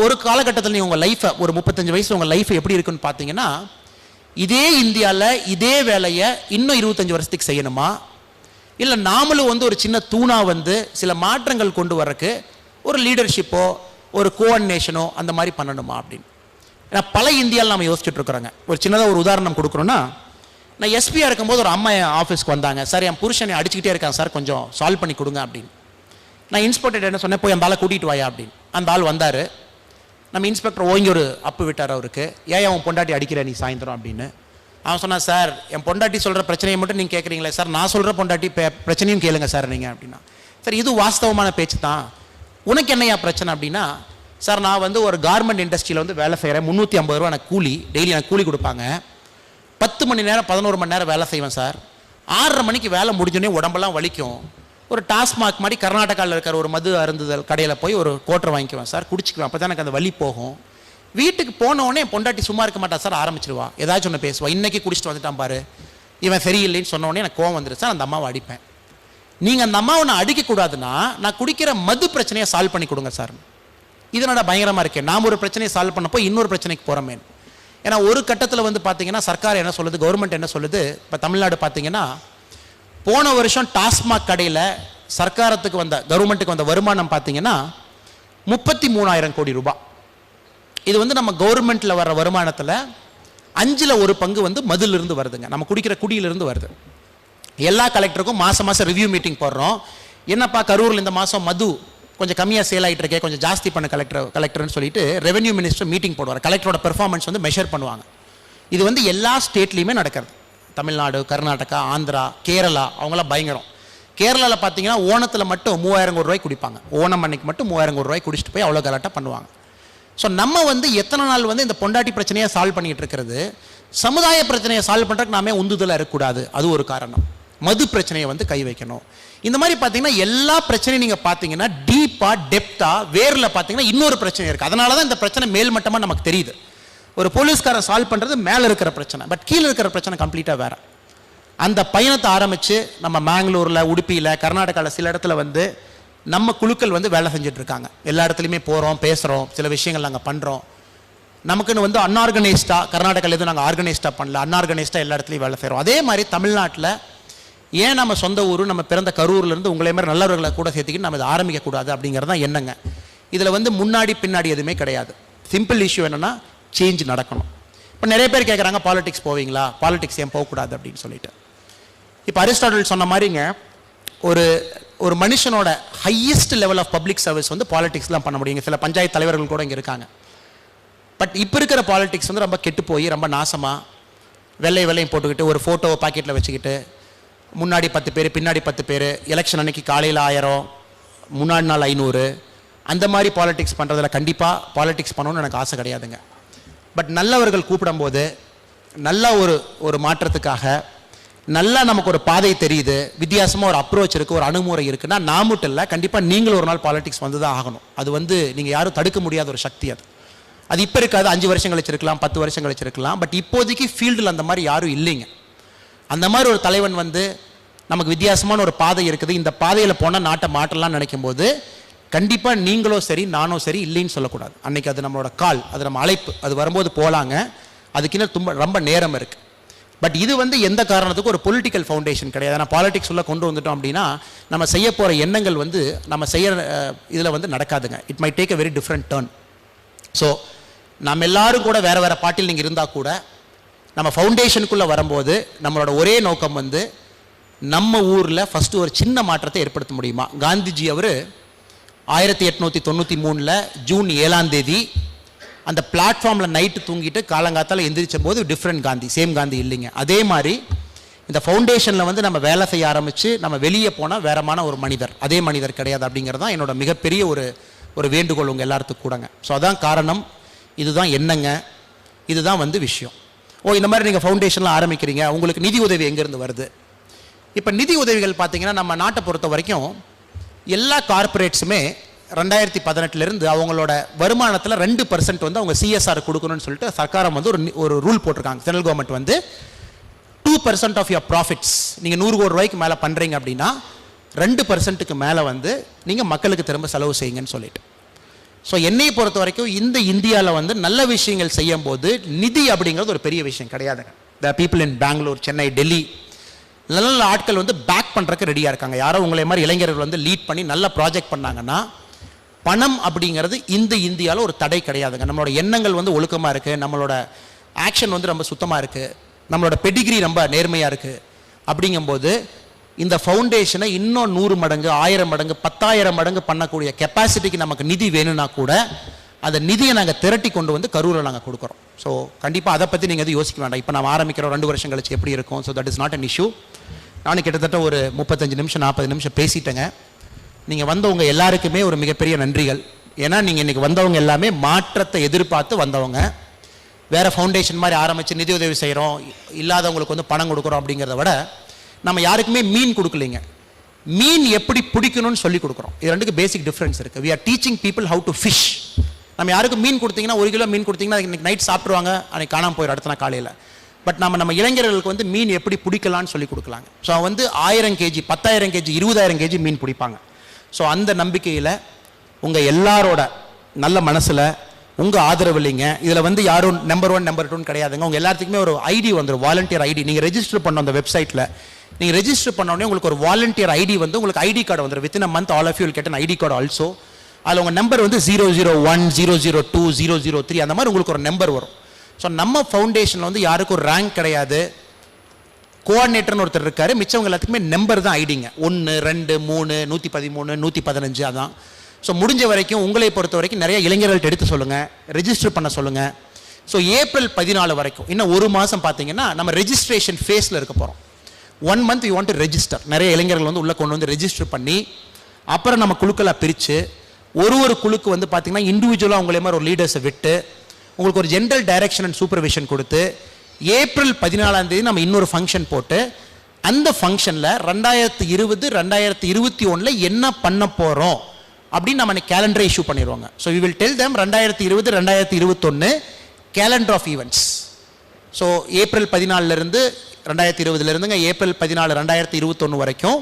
ஒரு காலகட்டத்தில் நீங்கள் உங்கள் லைஃப்பை, ஒரு 35 வயசு உங்கள் லைஃப் எப்படி இருக்குன்னு பார்த்தீங்கன்னா, இதே இந்தியாவில் இதே வேலையை இன்னும் 25 வருஷத்துக்கு செய்யணுமா, இல்லை நாமளும் வந்து ஒரு சின்ன தூணாக வந்து சில மாற்றங்கள் கொண்டு வரக்கு ஒரு லீடர்ஷிப்போ ஒரு கோஆர்டினேஷனோ அந்த மாதிரி பண்ணணுமா அப்படின்னு. ஏன்னா பல இந்தியாவில் நம்ம யோசிச்சுட்டு இருக்கிறோங்க. ஒரு சின்னதாக ஒரு உதாரணம் கொடுக்குறோன்னா, நான் எஸ்பியாக இருக்கும்போது ஒரு அம்மா என் ஆஃபீஸ்க்கு வந்தாங்க, சார் என் புருஷனை அடிச்சுக்கிட்டே இருக்காங்க சார், கொஞ்சம் சால்வ் பண்ணி கொடுங்க அப்படின்னு. நான் இன்ஸ்பெக்டர் என்ன சொன்னேன், போய் அந்த ஆளை கூட்டிகிட்டு வாயா அப்படின்னு. அந்த ஆள் வந்தார். நம்ம இன்ஸ்பெக்டர் ஓங்கி ஒரு அப்பு விட்டார் அவருக்கு, ஏன் அவன் பொண்டாட்டி அடிக்கிற நீ சாயந்தரம் அப்படின்னு. அவன் சொன்னான், சார் என் பொண்டாட்டி சொல்கிற பிரச்சனையை மட்டும் நீங்கள் கேட்குறீங்களே சார், நான் சொல்கிற பொண்டாட்டி பிரச்சனையும் கேளுங்க சார் நீங்கள் அப்படின்னா. சார் இது வாஸ்தவமான பேச்சு தான், உனக்கு என்னையா பிரச்சனை அப்படின்னா, சார் நான் வந்து ஒரு கார்மெண்ட் இண்டஸ்ட்ரியில் வந்து வேலை செய்கிறேன், 350 ரூபா எனக்கு கூலி, டெய்லி எனக்கு கூலி கொடுப்பாங்க, 10 மணி நேரம் 11 மணி நேரம் வேலை செய்வேன் சார், 6:30 மணிக்கு வேலை முடிஞ்சோடனே உடம்பெல்லாம் வலிக்கும், ஒரு டாஸ்மாக் மாதிரி கர்நாடகாவில் இருக்கிற ஒரு மது அருந்துதல் கடையில் போய் ஒரு கோட்டரை வாங்கிக்குவேன் சார், குடிச்சிக்குவேன், அப்போ தான் எனக்கு அந்த வலி போகும். வீட்டுக்கு போனவுடனே பொண்டாட்டி சும்மா இருக்க மாட்டா சார், ஆரம்பிச்சிருவா, ஏதாச்சும் ஒன்று பேசுவா, இன்றைக்கி குடிச்சிட்டு வந்துட்டான் பாரு, இவன் சரியில்லைன்னு சொன்னோடனே எனக்கு கோவம் வந்துரு சார், அந்த அம்மாவை அடிப்பேன். நீங்கள் அந்த அம்மாவை நான் அடிக்கக்கூடாதுன்னா நான் குடிக்கிற மது பிரச்சனையை சால்வ் பண்ணி கொடுங்க சார். இதனோட பயங்கரமாக இருக்கேன், நாம் ஒரு பிரச்சனையை சால்வ் பண்ணப்போ இன்னொரு பிரச்சனைக்கு போகிறோமே. ஏன்னா ஒரு கட்டத்தில் வந்து பார்த்தீங்கன்னா சர்க்கார் என்ன சொல்லுது, கவர்மெண்ட் என்ன சொல்லுது, இப்போ தமிழ்நாடு பார்த்தீங்கன்னா போன வருஷம் டாஸ்மாக் கடையில் சர்க்காரத்துக்கு வந்த, கவர்மெண்ட்டுக்கு வந்த வருமானம் பார்த்தீங்கன்னா 33,000 கோடி ரூபாய். இது வந்து நம்ம கவர்மெண்ட்டில் வர்ற வருமானத்தில் 5ல் 1 பங்கு வந்து மதுலிருந்து வருதுங்க, நம்ம குடிக்கிற குடியிலிருந்து வருது. எல்லா கலெக்டருக்கும் மாதம் ரிவ்யூ மீட்டிங் போடுறோம், என்னப்பா கரூரில் இந்த மாதம் மது கொஞ்சம் கம்மியாக சேல் ஆகிட்டு இருக்கே, கொஞ்சம் ஜாஸ்தி பண்ண கலெக்டர்னு சொல்லிட்டு ரெவென்யூ மினிஸ்டர் மீட்டிங் போடுவார், கலெக்டரோட பெர்ஃபார்மன்ஸ் வந்து மெஷர் பண்ணுவாங்க. இது வந்து எல்லா ஸ்டேட்லேயுமே நடக்கிறது, தமிழ்நாடு, கர்நாடகா, ஆந்திரா, கேரளா, அவங்களாம் பயங்கரம். கேரளாவில் பார்த்தீங்கன்னா ஓணத்தில் மட்டும் 3,000 கோடி ரூபாய் குடிப்பாங்க, ஓணம் அன்னைக்கு மட்டும் 3,000 கோடி ரூபாய் குடிச்சிட்டு போய் அவ்வளோ கலாட்டாக பண்ணுவாங்க. ஸோ நம்ம வந்து எத்தனை நாள் வந்து இந்த பொண்டாட்டி பிரச்சனையை சால்வ் பண்ணிகிட்டு இருக்கிறது, சமுதாய பிரச்சனையை சால்வ் பண்ணுறதுக்கு நாமே உந்துதலாக இருக்கக்கூடாது, அது ஒரு காரணம். மது பிரச்சனையை வந்து கை வைக்கணும். இந்த மாதிரி பார்த்தீங்கன்னா எல்லா பிரச்சனையும் நீங்கள் பார்த்தீங்கன்னா டீப்பாக டெப்த்தாக வேரில் பார்த்தீங்கன்னா இன்னொரு பிரச்சனை இருக்குது. அதனால தான் இந்த பிரச்சனை மேல்மட்டமாக நமக்கு தெரியுது. ஒரு போலீஸ்காரன் சால்வ் பண்ணுறது மேலே இருக்கிற பிரச்சனை, பட் கீழே இருக்கிற பிரச்சனை கம்ப்ளீட்டாக வேறு. அந்த பயணத்தை ஆரம்பித்து நம்ம மேங்களூரில், உடுப்பியில், கர்நாடகாவில் சில இடத்துல வந்து நம்ம குழுக்கள் வந்து வேலை செஞ்சுட்டு இருக்காங்க. எல்லா இடத்துலையுமே போகிறோம், பேசுகிறோம், சில விஷயங்கள் நாங்கள் பண்ணுறோம். நமக்குன்னு வந்து அன்ஆர்கனைஸ்டாக கர்நாடகாவில் எதுவும் நாங்கள் ஆர்கனைஸ்டாக பண்ணல, அன்ஆர்கனைஸ்டாக எல்லா இடத்துலையும் வேலை செய்கிறோம். அதே மாதிரி தமிழ்நாட்டில் ஏன் நம்ம சொந்த ஊர், நம்ம பிறந்த கரூர்லேருந்து உங்களே மாதிரி நல்லவர்களை கூட சேர்த்துக்கிட்டு நம்ம இதை ஆரம்பிக்கக்கூடாது அப்படிங்கிறது தான் என்னங்க. இதில் வந்து முன்னாடி பின்னாடி எதுவுமே கிடையாது. சிம்பிள் இஷ்யூ என்னென்னா சேஞ்ச் நடக்கணும். இப்போ நிறைய பேர் கேட்குறாங்க, பாலிடிக்ஸ் போவீங்களா, பாலிடிக்ஸ் ஏன் போகக்கூடாது அப்படின்னு சொல்லிட்டு. இப்போ அரிஸ்டாட்டில் சொன்ன மாதிரிங்க, ஒரு மனுஷனோட highest level of public service வந்து பாலிடிக்ஸ்லாம் பண்ண முடியுங்க. சில பஞ்சாயத்து தலைவர்கள் கூட இங்கே இருக்காங்க. பட் இப்போ இருக்கிற பாலிடிக்ஸ் வந்து ரொம்ப கெட்டு போய் ரொம்ப நாசமாக வெள்ளையும் போட்டுக்கிட்டு ஒரு ஃபோட்டோவை பாக்கெட்டில் வச்சுக்கிட்டு முன்னாடி 10 பேர் பின்னாடி 10 பேர், எலெக்ஷன் அன்னைக்கு காலையில் 1000 முன்னாடி நாள் 500, அந்த மாதிரி பாலிடிக்ஸ் பண்ணுறதில் கண்டிப்பாக பாலிடிக்ஸ் பண்ணணும்னு எனக்கு ஆசை கிடையாதுங்க. பட் நல்லவர்கள் கூப்பிடும்போது நல்ல ஒரு மாற்றத்துக்காக நல்லா நமக்கு ஒரு பாதை தெரியுது, வித்தியாசமாக ஒரு அப்ரோச் இருக்குது, ஒரு அணுகுமுறை இருக்குன்னா நான் மட்டும் இல்லை, கண்டிப்பாக நீங்களும் ஒரு நாள் பாலிடிக்ஸ் வந்து தான் ஆகணும். அது வந்து நீங்கள் யாரும் தடுக்க முடியாத ஒரு சக்தி. அது இப்போ இருக்காது, 5 வருஷம் கழிச்சிருக்கலாம், 10 வருஷம் கழிச்சிருக்கலாம். பட் இப்போதைக்கு ஃபீல்டில் அந்த மாதிரி யாரும் இல்லைங்க. அந்த மாதிரி ஒரு தலைவன் வந்து நமக்கு வித்தியாசமான ஒரு பாதை இருக்குது, இந்த பாதையில் போனால் நாட்டை மாற்றலாம்னு நினைக்கும் போது கண்டிப்பாக நீங்களும் சரி நானும் சரி இல்லைன்னு சொல்லக்கூடாது. அன்றைக்கி அது நம்மளோட கால், அது நம்ம அழைப்பு, அது வரும்போது போகலாங்க. அதுக்குன்னு ரொம்ப நேரம் இருக்குது. பட் இது வந்து எந்த காரணத்துக்கும் ஒரு பொலிட்டிக்கல் ஃபவுண்டேஷன் கிடையாது. ஆனால் பாலிடிக்ஸ் உள்ள கொண்டு வந்துட்டோம் அப்படின்னா நம்ம செய்ய போகிற எண்ணங்கள் வந்து நம்ம செய்கிற இதில் வந்து நடக்காதுங்க. It might take a very different turn. So நம்ம எல்லாரும் கூட வேறு வேறு பார்ட்டியில் நீங்கள் இருந்தால் கூட நம்ம ஃபவுண்டேஷனுக்குள்ளே வரும்போது நம்மளோட ஒரே நோக்கம் வந்து நம்ம ஊரில் ஃபஸ்ட்டு ஒரு சின்ன மாற்றத்தை ஏற்படுத்த முடியுமா. காந்திஜி அவர் 1893 ஜூன் 7 அந்த பிளாட்ஃபார்மில் நைட்டு தூங்கிட்டு காலங்காத்தால் எந்திரிச்ச போது டிஃப்ரெண்ட் காந்தி, சேம் காந்தி இல்லைங்க. அதே மாதிரி இந்த ஃபவுண்டேஷனில் வந்து நம்ம வேலை செய்ய ஆரம்பித்து நம்ம வெளியே போனால் வேறமான ஒரு மனிதர், அதே மனிதர் கிடையாது அப்படிங்கிறது தான் என்னோட மிகப்பெரிய ஒரு வேண்டுகோள் உங்கள் எல்லாத்துக்கும் கூடங்க. ஸோ அதான் காரணம், இதுதான் என்னங்க, இதுதான் வந்து விஷயம். இந்த மாதிரி நீங்கள் ஃபவுண்டேஷனில் ஆரம்பிக்கிறீங்க, உங்களுக்கு நிதி உதவி எங்கேருந்து வருது? இப்போ நிதி உதவிகள் பார்த்தீங்கன்னா நம்ம நாட்டை பொறுத்த வரைக்கும் எல்லா கார்பரேட்ஸுமே 2018 அவங்களோட வருமானத்தில் 2% வந்து அவங்க சிஎஸ்ஆர் கொடுக்கணும்னு சொல்லிட்டு சர்க்காரம் வந்து ஒரு ரூல் போட்டிருக்காங்க. சென்ட்ரல் கவர்மெண்ட் வந்து 2% ஆஃப் யுவர் ப்ராஃபிட்ஸ், நீங்கள் 100 கோடி ரூபாய்க்கு மேலே பண்ணுறீங்க அப்படின்னா 2%க்கு மேலே வந்து நீங்கள் மக்களுக்கு திரும்ப செலவு செய்யுங்கன்னு சொல்லிட்டு. ஸோ என்னை பொறுத்த வரைக்கும் இந்த இந்தியாவில் வந்து நல்ல விஷயங்கள் செய்யும் போது நிதி அப்படிங்கிறது ஒரு பெரிய விஷயம் கிடையாதுங்க. The people in Bangalore, Chennai, Delhi நல்ல ஆட்கள் வந்து பேக் பண்ணுறதுக்கு ரெடியாக இருக்காங்க. யாரோ உங்களை மாதிரி இளைஞர்கள் வந்து லீட் பண்ணி நல்ல ப்ராஜெக்ட் பண்ணாங்கன்னா பணம் அப்படிங்கிறது இந்த இந்தியாவில் ஒரு தடை கிடையாதுங்க. நம்மளோட எண்ணங்கள் வந்து ஒழுக்கமாக இருக்குது, நம்மளோட ஆக்ஷன் வந்து ரொம்ப சுத்தமாக இருக்குது, நம்மளோட பெடிகிரி ரொம்ப நேர்மையாக இருக்குது. அப்படிங்கும்போது இந்த ஃபவுண்டேஷனை இன்னும் 100 மடங்கு 1000 மடங்கு 10,000 மடங்கு பண்ணக்கூடிய கெப்பாசிட்டிக்கு நமக்கு நிதி வேணும்னா கூட அந்த நிதியை நாங்கள் திரட்டி கொண்டு வந்து கரூரில் நாங்கள் கொடுக்குறோம். ஸோ கண்டிப்பாக அதை பற்றி நீங்கள் எதுவும் யோசிக்க வேண்டாம். இப்போ நம்ம ஆரம்பிக்கிறோம், 2 வருஷம் கழிச்சு எப்படி இருக்கும். So that is not an issue. நானும் கிட்டத்தட்ட ஒரு 35 நிமிஷம் 40 நிமிஷம் பேசிட்டேங்க. நீங்கள் வந்தவங்க எல்லாருக்குமே ஒரு மிகப்பெரிய நன்றிகள். ஏன்னா நீங்கள் இன்றைக்கி வந்தவங்க எல்லாமே மாற்றத்தை எதிர்பார்த்து வந்தவங்க. வேறு ஃபவுண்டேஷன் மாதிரி ஆரம்பித்து நிதி உதவி செய்கிறோம், இல்லாதவங்களுக்கு வந்து பணம் கொடுக்குறோம் அப்படிங்கிறத விட நம்ம யாருக்குமே மீன் கொடுக்கலைங்க. மீன் எப்படி பிடிக்கணும்னு சொல்லி கொடுக்குறோம். இது ரெண்டுக்கு பேசிக் டிஃப்ரென்ஸ் இருக்குது. We are teaching people how to fish. நம்ம யாருக்கும் மீன் கொடுத்தீங்கன்னா 1 கிலோ மீன் கொடுத்தீங்கன்னா இன்றைக்கி நைட் சாப்பிடுவாங்க, அன்றைக்கி காணாமல் போயிடும் அடுத்த நாள் காலையில். பட் நம்ம இளைஞர்களுக்கு வந்து மீன் எப்படி பிடிக்கலான்னு சொல்லி கொடுக்கலாங்க. ஸோ வந்து 1000 கேஜி 10,000 கேஜி 20,000 கேஜி மீன் பிடிப்பாங்க. ஸோ அந்த நம்பிக்கையில் உங்கள் எல்லாரோட நல்ல மனசில் உங்கள் ஆதரவு இல்லைங்க. இதில் வந்து யாரும் நம்பர் 1 நம்பர் 2 கிடையாதுங்க. உங்கள் எல்லாத்துக்குமே ஒரு ஐடி வந்துடும், வாலண்டியர் ஐடி. நீங்கள் ரெஜிஸ்டர் பண்ண அந்த வெப்சைட்டில் நீங்கள் ரெஜிஸ்டர் பண்ணோடனே உங்களுக்கு ஒரு வாலண்டியர் ஐடி வந்து உங்களுக்கு ஐடி கார்டு வந்துடும். Within a month all of you will get an ID card also. அதில் உங்கள் நம்பர் வந்து 001 002 003 அந்த மாதிரி உங்களுக்கு ஒரு நம்பர் வரும். ஸோ நம்ம ஃபவுண்டேஷனில் வந்து யாருக்கும் ஒரு ரேங்க் கிடையாது, கோஆர்டினேட்டர்னு ஒருத்தர் இருக்காரு, மிச்சவங்க எல்லாத்துக்குமே நம்பர் தான் ஐடிங்க. 1 2 3 113 115 அதான். ஸோ முடிஞ்ச வரைக்கும் உங்களை பொறுத்த வரைக்கும் நிறைய இளைஞர்கள்ட்ட எடுத்து சொல்லுங்கள், ரெஜிஸ்டர் பண்ண சொல்லுங்கள். ஸோ ஏப்ரல் 14 வரைக்கும் இன்னும் 1 மாதம் பார்த்தீங்கன்னா நம்ம ரெஜிஸ்ட்ரேஷன் ஃபேஸில் இருக்க போகிறோம். 1 month you want to register. நிறைய இளைஞர்கள் வந்து உள்ளே கொண்டு வந்து ரெஜிஸ்டர் பண்ணி அப்புறம் நம்ம குழுக்களாக பிரித்து ஒரு குழுக்கு வந்து பார்த்திங்கன்னா இண்டிவிஜுவலாக உங்களே மாதிரி ஒரு லீடர்ஸை விட்டு உங்களுக்கு ஒரு ஜென்ரல் டைரக்ஷன் அண்ட் சூப்பர்விஷன் கொடுத்து ஏப்ரல் 14 நம்ம இன்னொரு ஃபங்க்ஷன் போட்டு அந்த ஃபங்க்ஷனில் 2020 2021 என்ன பண்ண போகிறோம் அப்படின்னு நம்ம கேலண்டரை இஷ்யூ பண்ணிடுவாங்க. So we will tell them 2020 2021 calendar of events. So April 14 2020 April 14 2021 வரைக்கும்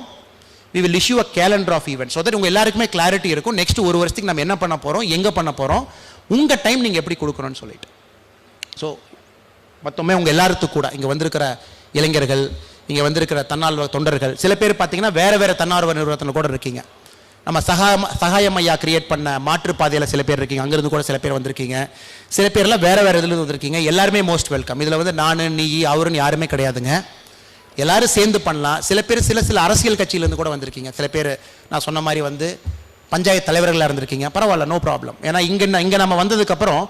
we will issue a calendar of events so that உங்கள் எல்லாருக்குமே கிளாரிட்டி இருக்கும். நெக்ஸ்ட் ஒரு வருஷத்துக்கு நம்ம என்ன பண்ண போகிறோம், எங்கே பண்ண போகிறோம், உங்கள் டைம் நீங்கள் எப்படி கொடுக்கணும்னு சொல்லிட்டு. ஸோ மொத்தமே உங்கள் எல்லாத்துக்கும் கூட இங்கே வந்திருக்கிற இளைஞர்கள், இங்கே வந்திருக்கிற தன்னார்வ தொண்டர்கள், சில பேர் பார்த்தீங்கன்னா வேறு வேறு தன்னார்வ நிறுவனத்தில் கூட இருக்கீங்க. நம்ம சகாயம் ஐயா கிரியேட் பண்ண மாற்றுப்பாதையில் சில பேர் இருக்கீங்க, அங்கேருந்து கூட சில பேர் வந்திருக்கீங்க, சில பேர்லாம் வேறு வேறு இதுலேருந்து வந்திருக்கீங்க. எல்லாருமே மோஸ்ட் வெல்கம். இதில் வந்து நான், நீ, அவருன்னு யாருமே கிடையாதுங்க. எல்லாரும் சேர்ந்து பண்ணலாம். சில பேர் சில அரசியல் கட்சியிலேருந்து கூட வந்திருக்கீங்க. சில பேர் நான் சொன்ன மாதிரி வந்து பஞ்சாயத்து தலைவர்களாக இருந்திருக்கீங்க. பரவாயில்ல, நோ ப்ராப்ளம். ஏன்னா இங்கே நம்ம வந்ததுக்கப்புறம்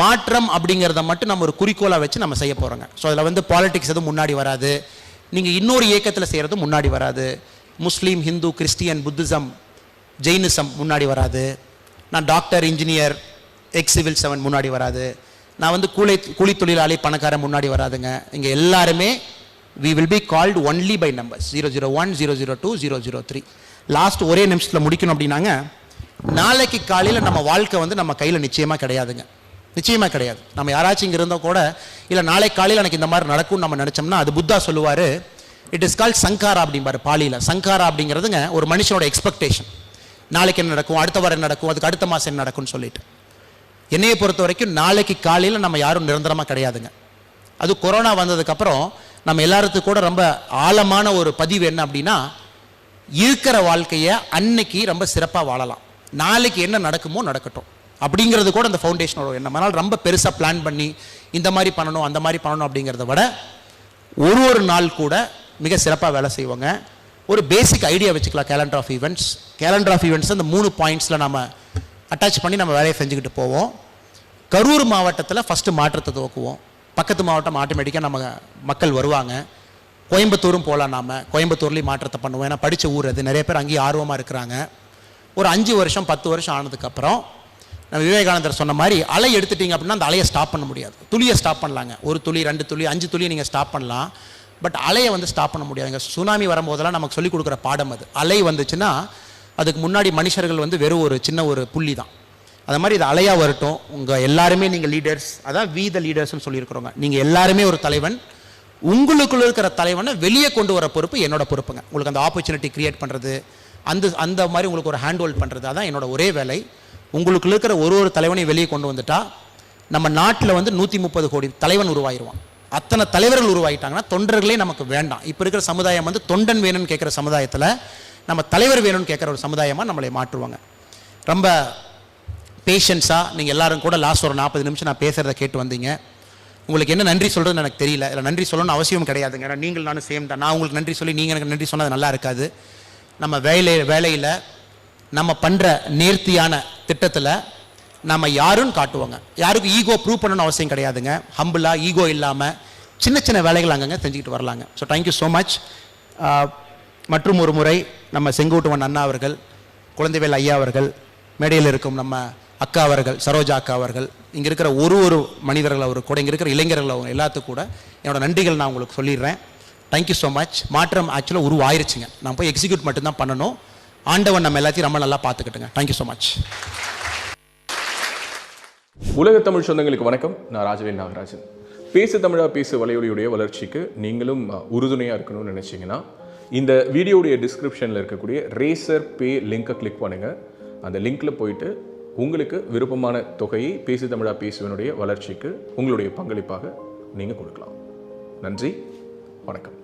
மாற்றம் அப்படிங்கிறத மட்டும் நம்ம ஒரு குறிக்கோளாக வச்சு நம்ம செய்ய போகிறோங்க. ஸோ அதில் வந்து பாலிடிக்ஸ் எதுவும் முன்னாடி வராது. நீங்கள் இன்னொரு இயக்கத்தில் செய்கிறது முன்னாடி வராது. முஸ்லீம், ஹிந்து, கிறிஸ்டியன், புத்திசம், ஜெயினிசம் முன்னாடி வராது. நான் doctor, engineer, X civil servant முன்னாடி வராது. நான் வந்து கூலி தொழிலாளி, பணக்காரன் முன்னாடி வராதுங்க. இங்கே எல்லாருமே we will be called only by numbers 001, 002, 003. Last ஒரே நிமிஷத்தில் முடிக்கணும் அப்படின்னாங்க, நாளைக்கு காலையில் நம்ம வாழ்க்கை வந்து நம்ம கையில் நிச்சயமாக கிடையாதுங்க. நிச்சயமாக கிடையாது. நம்ம யாராச்சும் இங்கே இருந்தால் கூட இல்லை நாளைக்கு காலையில் எனக்கு இந்த மாதிரி நடக்கும்னு நம்ம நினச்சோம்னா அது புத்தா சொல்லுவார், இட் இஸ் கால்ட் சங்காரா அப்படிம்பார் பாலியில். சங்காரா அப்படிங்கிறதுங்க ஒரு மனுஷனோட எக்ஸ்பெக்டேஷன். நாளைக்கு என்ன நடக்கும், அடுத்த வாரம் என்ன நடக்கும், அதுக்கு அடுத்த மாதம் என்ன நடக்கும்னு சொல்லிட்டு. என்னையை பொறுத்த வரைக்கும் நாளைக்கு காலையில் நம்ம யாரும் நிரந்தரமாக கிடையாதுங்க. அது கொரோனா வந்ததுக்கப்புறம் நம்ம எல்லாத்துக்கும் கூட ரொம்ப ஆழமான ஒரு பதிவு என்ன அப்படின்னா, இருக்கிற வாழ்க்கையை அன்னைக்கு ரொம்ப சிறப்பாக வாழலாம், நாளைக்கு என்ன நடக்குமோ நடக்கட்டும் அப்படிங்கிறது கூட அந்த ஃபவுண்டேஷனோட எண்ணம். அதனால் ரொம்ப பெருசாக பிளான் பண்ணி இந்த மாதிரி பண்ணணும் அந்த மாதிரி பண்ணணும் அப்படிங்கிறத விட ஒரு நாள் கூட மிக சிறப்பாக வேலை செய்வாங்க. ஒரு பேசிக் ஐடியா வச்சுக்கலாம். கேலண்டர் ஆஃப் ஈவெண்ட்ஸ் அந்த 3 பாயிண்ட்ஸில் நம்ம அட்டாச் பண்ணி நம்ம வேலையை செஞ்சுக்கிட்டு போவோம். கரூர் மாவட்டத்தில் ஃபஸ்ட்டு மாற்றத்தை துவக்குவோம். பக்கத்து மாவட்டம் ஆட்டோமேட்டிக்காக நம்ம மக்கள் வருவாங்க. கோயம்புத்தூரும் போகலாம். நாம் கோயம்புத்தூர்லேயும் மாற்றத்தை பண்ணுவோம். ஏன்னா படித்த ஊர் அது, நிறைய பேர் அங்கேயும் ஆர்வமாக இருக்கிறாங்க. ஒரு 5 வருஷம் 10 வருஷம் ஆனதுக்கப்புறம் நம்ம விவேகானந்தர் சொன்ன மாதிரி அலை எடுத்துட்டிங்க அப்படின்னா அந்த அலையை ஸ்டாப் பண்ண முடியாது. துளியை ஸ்டாப் பண்ணலாங்க. 1 துளி 2 துளி 5 துளியை நீங்கள் ஸ்டாப் பண்ணலாம். பட் அலையை வந்து ஸ்டாப் பண்ண முடியாதுங்க. சுனாமி வரும்போதெல்லாம் நமக்கு சொல்லிக் கொடுக்குற பாடம் அது. அலை வந்துச்சுன்னா அதுக்கு முன்னாடி மனுஷர்கள் வந்து வெறும் ஒரு சின்ன ஒரு புள்ளி தான். அது மாதிரி இது அலையாக வரட்டும். உங்கள் எல்லாருமே நீங்கள் லீடர்ஸ், அதான் வி த லீடர்ஸ்னு சொல்லியிருக்கிறோங்க. நீங்கள் எல்லாருமே ஒரு தலைவன். உங்களுக்குள்ள இருக்கிற தலைவனை வெளியே கொண்டு வர பொறுப்பு என்னோட பொறுப்புங்க. உங்களுக்கு அந்த ஆப்பர்ச்சுனிட்டி கிரியேட் பண்ணுறது, அந்த மாதிரி உங்களுக்கு ஒரு ஹேண்ட் ஹோல்ட் பண்ணுறது, அதான் என்னோட ஒரே வேலை. உங்களுக்குள்ள இருக்கிற ஒரு தலைவனையும் வெளியே கொண்டு வந்துட்டா நம்ம நாட்டில் வந்து 130 கோடி தலைவன் உருவாயிருவான். அத்தனை தலைவர்கள் உருவாயிட்டாங்கன்னா தொண்டர்களே நமக்கு வேண்டாம். இப்போ இருக்கிற சமுதாயம் வந்து தொண்டன் வேணும்னு கேட்குற சமுதாயத்தில் நம்ம தலைவர் வேணும்னு கேட்குற ஒரு சமுதாயமாக நம்மளை மாற்றுவாங்க. ரொம்ப பேஷன்ஸாக நீங்கள் எல்லாரும் கூட லாஸ்ட் ஒரு 40 நிமிஷம் நான் பேசுகிறத கேட்டு வந்தீங்க. உங்களுக்கு என்ன நன்றி சொல்கிறதுன்னு எனக்கு தெரியல. இல்லை நன்றி சொல்லணும்னு அவசியம் கிடையாதுங்க. ஏன்னா நீங்கள் நானும் சேம் தான். நான் உங்களுக்கு நன்றி சொல்லி நீங்கள் எனக்கு நன்றி சொன்னது நல்லா இருக்காது. நம்ம வேலையில் நம்ம பண்ணுற நேர்த்தியான திட்டத்தில் நம்ம யாருன்னு காட்டுவாங்க. யாருக்கும் ஈகோ ப்ரூவ் பண்ணணும்னு அவசியம் கிடையாதுங்க. ஹம்பிளாக ஈகோ இல்லாமல் சின்ன வேலைகள் அங்கங்கே செஞ்சுக்கிட்டு வரலாங்க. So thank you so much. மற்றும் ஒரு முறை நம்ம செங்கோட்டுவன் அண்ணா அவர்கள், குழந்தைவேல் ஐயா அவர்கள், மேடையில் இருக்கும் நம்ம அக்கா அவர்கள், சரோஜா அக்கா அவர்கள், இங்கே இருக்கிற ஒரு மனிதர்கள் அவர் கூட, இங்கே இருக்கிற இளைஞர்கள் அவங்க எல்லாத்துக்கும் கூட என்னோட நன்றிகள் நான் உங்களுக்கு சொல்லிடுறேன். Thank you so much. மாற்றம் ஆக்சுவலாக உருவாயிருச்சுங்க. நான் போய் எக்ஸிக்யூட் மட்டும்தான் பண்ணணும். ஆண்டவன் நம்ம எல்லாத்தையும் ரொம்ப நல்லா பார்த்துக்கிட்டுங்க. Thank you so much. உலக தமிழ் சொந்தங்களுக்கு வணக்கம். நான் ராஜவேல் நாகராஜன். பேசு தமிழா பேசு வலையொலியுடைய வளர்ச்சிக்கு நீங்களும் உறுதுணையாக இருக்கணும்னு நினச்சிங்கன்னா இந்த வீடியோடைய டிஸ்கிரிப்ஷனில் இருக்கக்கூடிய ரேசர் பே லிங்கை கிளிக் பண்ணுங்கள். அந்த லிங்க்கில் போயிட்டு உங்களுக்கு விருப்பமான தொகையை பேசு தமிழா பேசுவனுடைய வளர்ச்சிக்கு உங்களுடைய பங்களிப்பாக நீங்கள் கொடுக்கலாம். நன்றி, வணக்கம்.